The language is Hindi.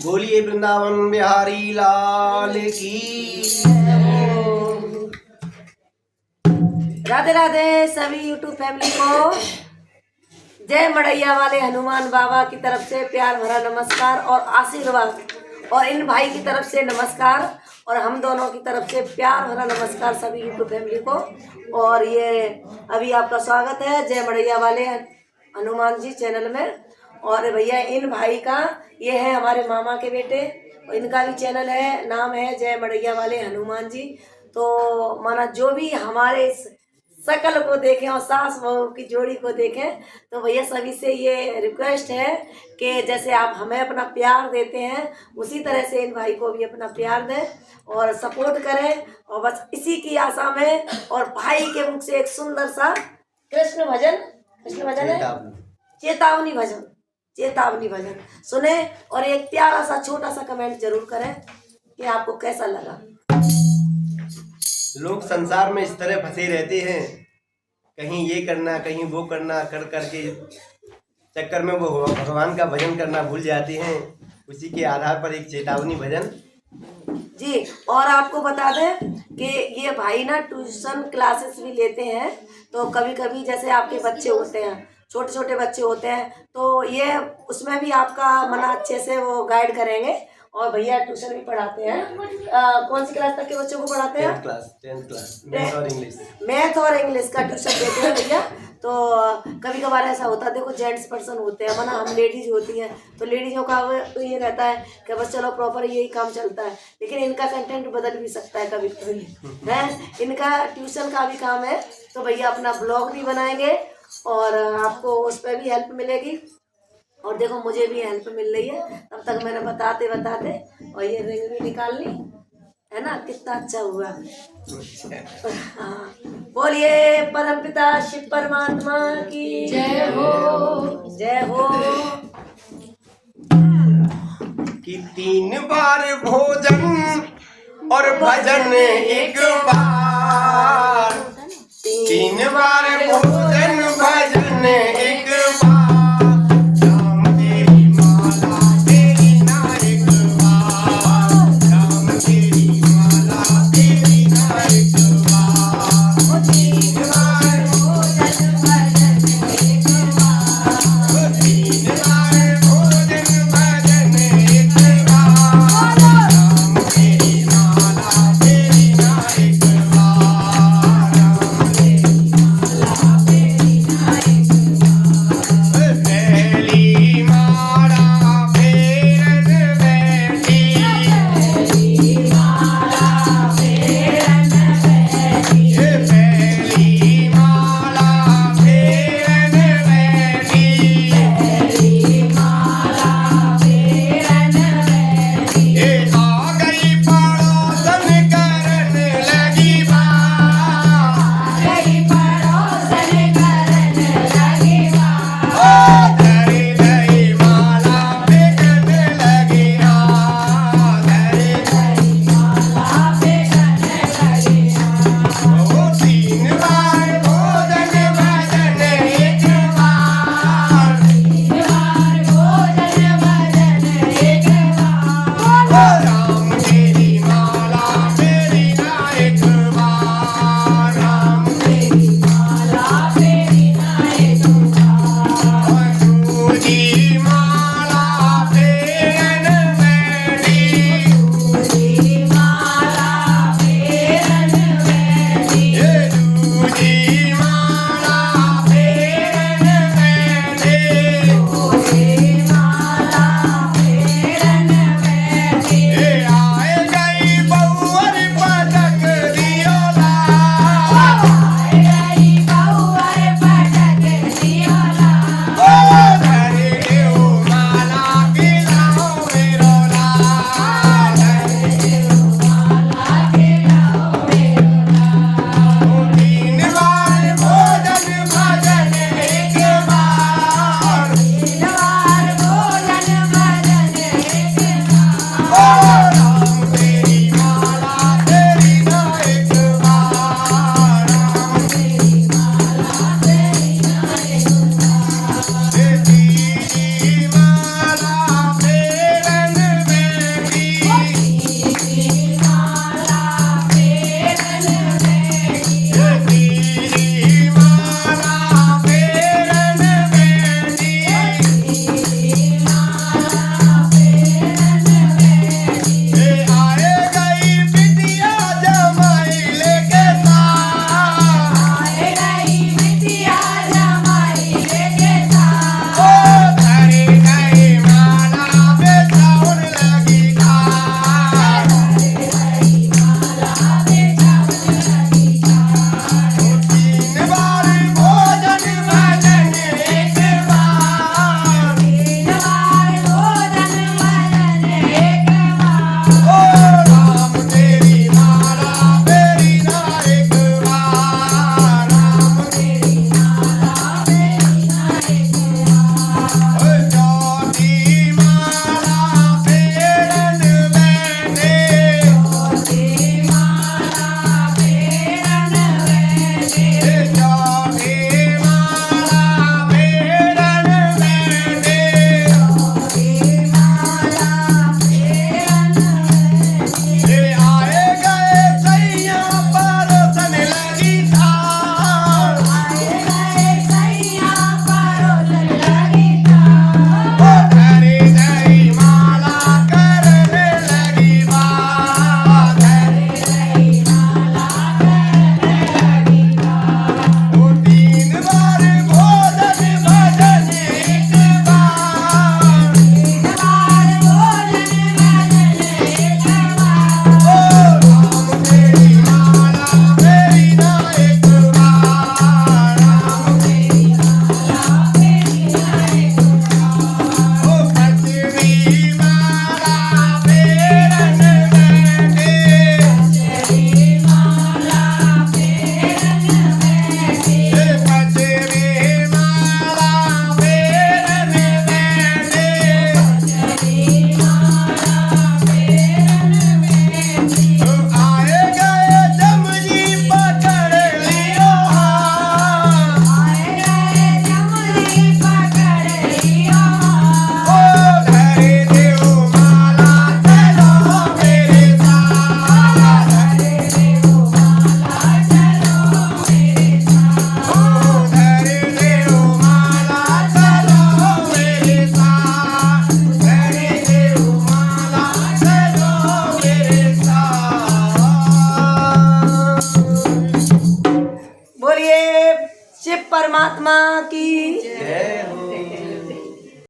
बोलिए वृंदावन बिहारी लाल की। राधे राधे सभी यूट्यूब फैमिली को जय मड़ैया वाले हनुमान बाबा की तरफ से प्यार भरा नमस्कार और आशीर्वाद, और इन भाई की तरफ से नमस्कार और हम दोनों की तरफ से प्यार भरा नमस्कार सभी यूट्यूब फैमिली को। और ये अभी आपका स्वागत है जय मड़ैया वाले हनुमान जी चैनल में। और भैया इन भाई का ये है हमारे मामा के बेटे, और इनका भी चैनल है, नाम है जय मड़ैया वाले हनुमान जी। तो माना जो भी हमारे इस शकल को देखें और सास बहू की जोड़ी को देखें, तो भैया सभी से ये रिक्वेस्ट है कि जैसे आप हमें अपना प्यार देते हैं उसी तरह से इन भाई को भी अपना प्यार दें और सपोर्ट करें। और बस इसी की आशा में, और भाई के मुख से एक सुंदर सा कृष्ण भजन है, चेतावनी भजन सुने, और एक प्यारा सा छोटा सा कमेंट जरूर करें कि आपको कैसा लगा। लोग संसार में इस तरह फंसे रहते हैं, कहीं ये करना कहीं वो करना कर करके चक्कर में वो भगवान का भजन करना भूल जाते हैं। उसी के आधार पर एक चेतावनी भजन जी। और आपको बता दें कि ये भाई ना ट्यूशन क्लासेस भी लेते हैं, तो कभी कभी जैसे आपके बच्चे होते हैं, छोटे छोटे बच्चे होते हैं, तो ये उसमें भी आपका मना अच्छे से वो गाइड करेंगे। और भैया ट्यूशन भी पढ़ाते हैं। कौन सी क्लास तक के बच्चों को पढ़ाते हैं? 10th क्लास मैथ और इंग्लिश का ट्यूशन देते हैं भैया। तो कभी कभार ऐसा होता है, देखो जेंट्स पर्सन होते हैं, माना हम लेडीज होती हैं, तो लेडीजों का तो ये रहता है कि बस चलो प्रॉपर यही काम चलता है, लेकिन इनका कंटेंट बदल भी सकता है कभी कभी है। इनका ट्यूशन का भी काम है, तो भैया अपना ब्लॉग भी बनाएंगे और आपको उस पर भी हेल्प मिलेगी। और देखो मुझे भी हेल्प मिल रही है, तब तक मैंने बताते और ये रिंग भी निकाल ली है ना, कितना अच्छा हुआ। हाँ, बोलिए परमपिता शिव परमात्मा की जय हो, जय हो। कि 3 बार भोजन और भजन एक बार, 3 बार भोजन भजन